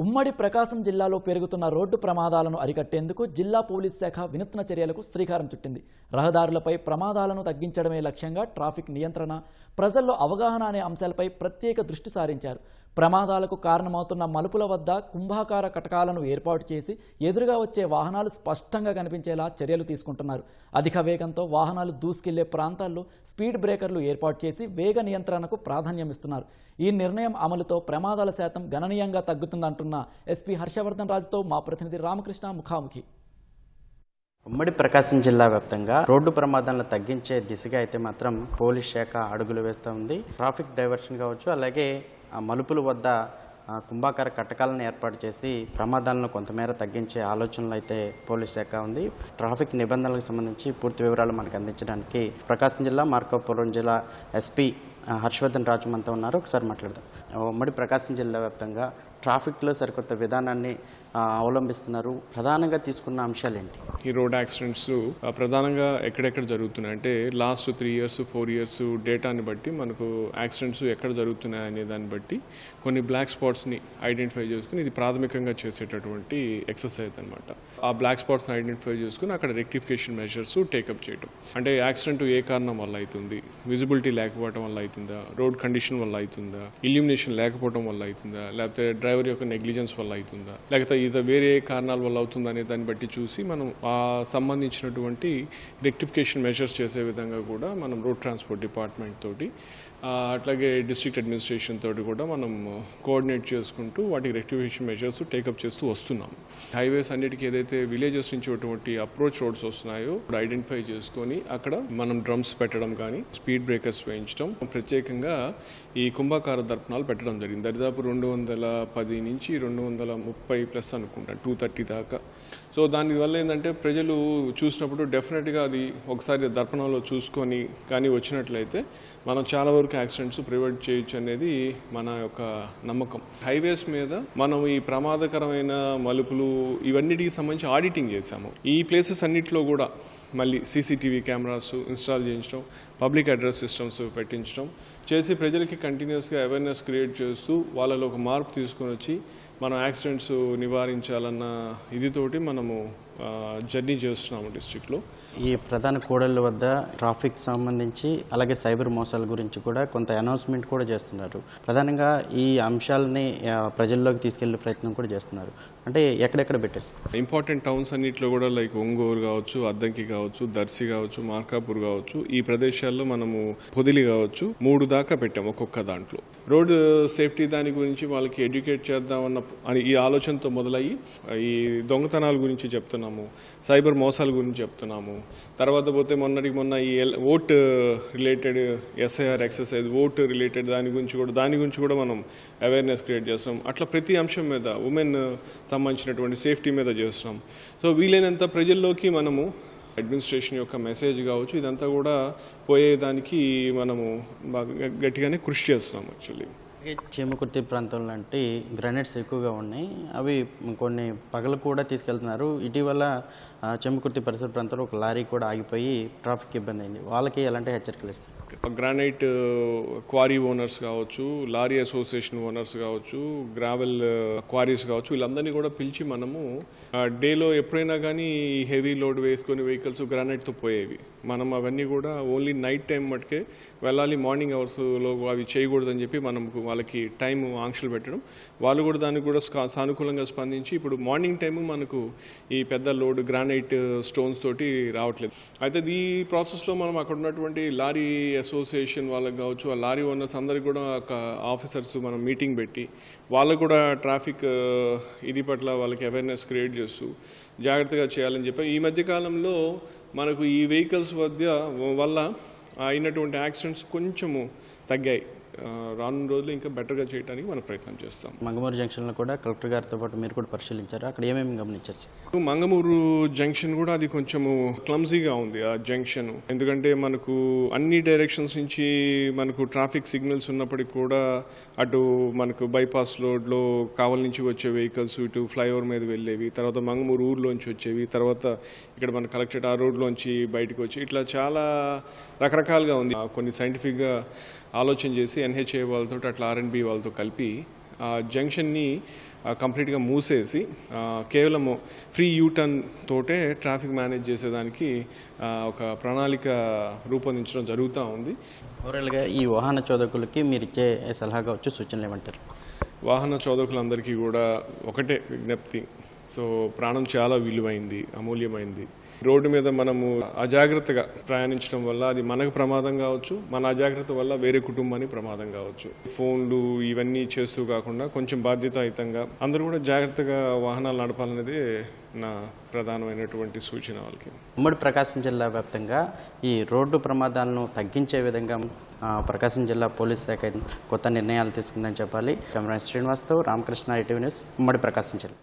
ఉమ్మడి ప్రకాశం జిల్లాలో పెరుగుతున్న రోడ్డు ప్రమాదాలను అరికట్టేందుకు జిల్లా పోలీస్ శాఖ వినూత్న చర్యలకు శ్రీకారం చుట్టింది. రహదారులపై ప్రమాదాలను తగ్గించడమే లక్ష్యంగా ట్రాఫిక్ నియంత్రణ, ప్రజల్లో అవగాహన అనే అంశాలపై ప్రత్యేక దృష్టి సారించారు. ప్రమాదాలకు కారణమవుతున్న మలుపుల వద్ద కుంభాకార కటకాలను ఏర్పాటు చేసి ఎదురుగా వచ్చే వాహనాలు స్పష్టంగా కనిపించేలా చర్యలు తీసుకుంటున్నారు. అధిక వేగంతో వాహనాలు దూసుకెళ్లే ప్రాంతాల్లో స్పీడ్ బ్రేకర్లు ఏర్పాటు చేసి వేగ నియంత్రణకు ప్రాధాన్యం ఇస్తున్నారు. ఈ నిర్ణయం అమలుతో ప్రమాదాల శాతం గణనీయంగా తగ్గుతుందంటున్న ఎస్పీ హర్షవర్ధన్ రాజుతో మా ప్రతినిధి రామకృష్ణ ముఖాముఖి. ఉమ్మడి ప్రకాశం జిల్లా వ్యాప్తంగా రోడ్డు ప్రమాదాలను తగ్గించే దిశగా అయితే మాత్రం పోలీస్ శాఖ అడుగులు వేస్తూ ఉంది. ట్రాఫిక్ డైవర్షన్ కావచ్చు, అలాగే మలుపుల వద్ద కుంభాకార కటకాలను ఏర్పాటు చేసి ప్రమాదాలను కొంతమేర తగ్గించే ఆలోచనలు అయితే పోలీస్ శాఖ ఉంది. ట్రాఫిక్ నిబంధనలకు సంబంధించి పూర్తి వివరాలు మనకు అందించడానికి ప్రకాశం జిల్లా మార్కాపురం జిల్లా ఎస్పీ హర్షవర్ధన్ రాజు మనతో ఉన్నారు. ఒకసారి మాట్లాడదాం. ఉమ్మడి ప్రకాశం జిల్లా వ్యాప్తంగా ట్రాఫిక్లో సరికొత్త విధానాన్ని అవలంబిస్తున్నారు. ప్రధానంగా తీసుకున్న అంశాలు ఏంటి? ఈ రోడ్ యాక్సిడెంట్స్ ప్రధానంగా ఎక్కడెక్కడ జరుగుతున్నాయి అంటే లాస్ట్ 3 years 4 years డేటాని బట్టి మనకు యాక్సిడెంట్స్ ఎక్కడ జరుగుతున్నాయి అనే దాన్ని బట్టి కొన్ని బ్లాక్ స్పాట్స్ని ఐడెంటిఫై చేసుకుని ఇది ప్రాథమికంగా చేసేటటువంటి ఎక్సర్సైజ్ అనమాట. ఆ బ్లాక్ స్పాట్స్ని ఐడెంటిఫై చేసుకుని అక్కడ రెక్టిఫికేషన్ మెజర్స్ టేకప్ చేయడం. అంటే యాక్సిడెంట్ ఏ కారణం వల్ల అవుతుంది, విజిబిలిటీ లేకపోవడం వల్ల అవుతుందా, రోడ్ కండిషన్ వల్ల అవుతుందా, ఇల్యూమినేషన్ లేకపోవడం వల్ల అవుతుందా, లేకపోతే డ్రైవర్ యొక్క నెగ్లిజెన్స్ వల్ల అవుతుందా, లేకపోతే ఇది వేరే కారణాల వల్ల అవుతుందా అనే దాన్ని బట్టి చూసి మనం ఆ సంబంధించినటువంటి రెక్టిఫికేషన్ మెజర్స్ చేసే విధంగా కూడా మనం రోడ్ ట్రాన్స్పోర్ట్ డిపార్ట్మెంట్ తోటి అట్లాగే డిస్ట్రిక్ట్ అడ్మినిస్ట్రేషన్ తోటి కూడా మనం కోఆర్డినేట్ చేసుకుంటూ వాటికి రెక్టిఫికేషన్ మెజర్స్ టేకప్ చేస్తూ వస్తున్నాం. హైవేస్ అన్నిటికీ ఏదైతే విలేజెస్ నుంచి అటువంటి అప్రోచ్ రోడ్స్ వస్తున్నాయో ఐడెంటిఫై చేసుకొని అక్కడ మనం డ్రమ్స్ పెట్టడం కానీ స్పీడ్ బ్రేకర్స్ వేయించడం, ప్రత్యేకంగా ఈ కుంభాకార దర్పణాలు పెట్టడం జరిగింది. దరిదాపు 210 నుంచి 230+ అనుకుంటాను, 230 దాకా. సో దానివల్ల ఏంటంటే ప్రజలు చూసినప్పుడు డెఫినెట్గా అది ఒకసారి దర్పణంలో చూసుకొని కానీ వచ్చినట్లయితే మనం చాలా వరకు యాక్సిడెంట్స్ ప్రివెంట్ చేయొచ్చు అనేది మన యొక్క నమ్మకం. హైవేస్ మీద మనం ఈ ప్రమాదకరమైన మలుపులు ఇవన్నిటికి సంబంధించి ఆడిటింగ్ చేశాము. ఈ ప్లేసెస్ అన్నింటిలో కూడా మళ్ళీ సీసీటీవీ కెమెరాస్ ఇన్స్టాల్ చేయించడం, పబ్లిక్ అడ్రస్ సిస్టమ్స్ పెట్టించడం చేసి ప్రజలకి కంటిన్యూస్గా అవేర్నెస్ క్రియేట్ చేస్తూ వాళ్ళలో ఒక మార్పు తీసుకొని వచ్చి మనం యాక్సిడెంట్స్ నివారించాలన్న ఇదితోటి మనము జర్నీ చేస్తున్నాము డిస్ట్రిక్ట్లో. ఈ ప్రధాన కూడళ్ల వద్ద ట్రాఫిక్ సంబంధించి అలాగే సైబర్ మోసాల గురించి కూడా కొంత అనౌన్స్మెంట్ కూడా చేస్తున్నారు. ప్రధానంగా ఈ అంశాలని ప్రజల్లోకి తీసుకెళ్లే ప్రయత్నం కూడా చేస్తున్నారు. అంటే ఎక్కడెక్కడ పెట్టారు? ఇంపార్టెంట్ టౌన్స్ అన్నింటిలో కూడా లైక్ ఒంగోలు కావచ్చు, అద్దంకి కావచ్చు, దర్శి కావచ్చు, మార్కాపూర్ కావచ్చు, ఈ ప్రదేశాల్లో మనము పొదిలి కావచ్చు 3 దాకా పెట్టాము ఒక్కొక్క దాంట్లో. రోడ్ సేఫ్టీ దాని గురించి వాళ్ళకి ఎడ్యుకేట్ చేద్దామన్న ఈ ఆలోచనతో మొదలయ్యి ఈ దొంగతనాల గురించి చెప్తున్నాము, సైబర్ మోసాల గురించి చెప్తున్నాము. తర్వాత పోతే మొన్న ఈ vote related SIR exercise, vote related దాని గురించి కూడా మనం అవేర్నెస్ క్రియేట్ చేస్తున్నాం. అట్లా ప్రతి అంశం మీద ఉమెన్ సంబంధించినటువంటి సేఫ్టీ మీద చేస్తున్నాం. సో వీలైనంత ప్రజల్లోకి మనము అడ్మినిస్ట్రేషన్ యొక్క మెసేజ్ కావచ్చు ఇదంతా కూడా పోయేదానికి మనము బాగా గట్టిగానే కృషి చేస్తున్నాం. యాక్చువల్లీ చేమకుర్తి ప్రాంతం లాంటి గ్రానైట్స్ ఎక్కువగా ఉన్నాయి, అవి కొన్ని పగలు కూడా తీసుకెళ్తున్నారు. ఇటీవల చేమకుర్తి పరిసర ప్రాంతంలో ఒక లారీ కూడా ఆగిపోయి ట్రాఫిక్ ఇబ్బంది అయింది. వాళ్ళకి ఎలాంటి హెచ్చరికలు ఇస్తారు? గ్రానైట్ క్వారీ ఓనర్స్ కావచ్చు, లారీ అసోసియేషన్ ఓనర్స్ కావచ్చు, గ్రావెల్ క్వారీస్ కావచ్చు, వీళ్ళందరినీ కూడా పిలిచి మనము డేలో ఎప్పుడైనా కానీ హెవీ లోడ్ వేసుకొని వెహికల్స్ గ్రానైట్తో పోయేవి మనం అవన్నీ కూడా ఓన్లీ నైట్ టైం మటుకే వెళ్ళాలి, మార్నింగ్ అవర్స్లో అవి చేయకూడదని చెప్పి మనం వాళ్ళకి టైం ఆంక్షలు పెట్టడం. వాళ్ళు కూడా దానికి కూడా సానుకూలంగా స్పందించి ఇప్పుడు మార్నింగ్ టైము మనకు ఈ పెద్ద లోడ్ గ్రానైట్ స్టోన్స్ తోటి రావట్లేదు. అయితే ఈ ప్రాసెస్లో మనం అక్కడ ఉన్నటువంటి లారీ అసోసియేషన్ వాళ్ళకి కావచ్చు, ఆ లారీ ఓనర్స్ అందరికి కూడా ఒక ఆఫీసర్స్ మనం మీటింగ్ పెట్టి వాళ్ళకు కూడా ట్రాఫిక్ ఇది పట్ల వాళ్ళకి అవేర్నెస్ క్రియేట్ చేస్తూ జాగ్రత్తగా చేయాలని చెప్పి ఈ మధ్యకాలంలో మనకు ఈ వెహికల్స్ వల్ల అయినటువంటి యాక్సిడెంట్స్ కొంచెము తగ్గాయి. రానున్న రోజులు ఇంకా బెటర్గా చేయడానికి మనం ప్రయత్నం చేస్తాం. మంగమూరు జంక్షన్లో కూడా కలెక్టర్ గారితో పాటు మీరు కూడా పరిశీలించారు, అక్కడ ఏమేమి గమనించారు సార్? మంగమూరు జంక్షన్ కూడా అది కొంచెము క్లమ్జీగా ఉంది ఆ జంక్షన్. ఎందుకంటే మనకు అన్ని డైరెక్షన్స్ నుంచి మనకు ట్రాఫిక్ సిగ్నల్స్ ఉన్నప్పటికీ కూడా అటు మనకు బైపాస్ రోడ్లో కావల్ నుంచి వచ్చే వెహికల్స్ ఇటు ఫ్లైఓవర్ మీద వెళ్ళేవి, తర్వాత మంగమూరు ఊర్లోంచి వచ్చేవి, తర్వాత ఇక్కడ మన కలెక్టరేట్ ఆ రోడ్లోంచి బయటకు వచ్చి ఇట్లా చాలా రకరకాలుగా ఉంది. కొన్ని సైంటిఫిక్గా ఆలోచన చేసి ఎన్హెచ్ఏ వాళ్ళతో అట్లా R&B వాళ్ళతో కలిపి ఆ జంక్షన్ని కంప్లీట్గా మూసేసి కేవలము ఫ్రీ యూటర్న్ తోటే ట్రాఫిక్ మేనేజ్ చేసేదానికి ఒక ప్రణాళిక రూపొందించడం జరుగుతూ ఉంది. ఓవరాల్గా ఈ వాహన చోదకులకి మీరు ఇచ్చే సలహా కావచ్చు, సూచనలు ఏమంటారు? వాహన చోదకులందరికీ కూడా ఒకటే విజ్ఞప్తి, సో ప్రాణం చాలా విలువైంది, అమూల్యమైంది. రోడ్డు మీద మనము అజాగ్రత్తగా ప్రయాణించడం వల్ల అది మనకు ప్రమాదం కావచ్చు, మన అజాగ్రత్త వల్ల వేరే కుటుంబానికి ప్రమాదం కావచ్చు. ఫోన్లు ఇవన్నీ చేస్తూ కాకుండా కొంచెం బాధ్యతాయుతంగా అందరూ కూడా జాగ్రత్తగా వాహనాలు నడపాలనేది నా ప్రధానమైనటువంటి సూచన వాళ్ళకి. ఉమ్మడి ప్రకాశం జిల్లా వ్యాప్తంగా ఈ రోడ్డు ప్రమాదాలను తగ్గించే విధంగా ప్రకాశం జిల్లా పోలీస్ శాఖ కొత్త నిర్ణయాలు తీసుకుందని చెప్పాలి. కెమెరా శ్రీనివాస్తో రామకృష్ణ, ITV న్యూస్, ఉమ్మడి ప్రకాశం జిల్లా.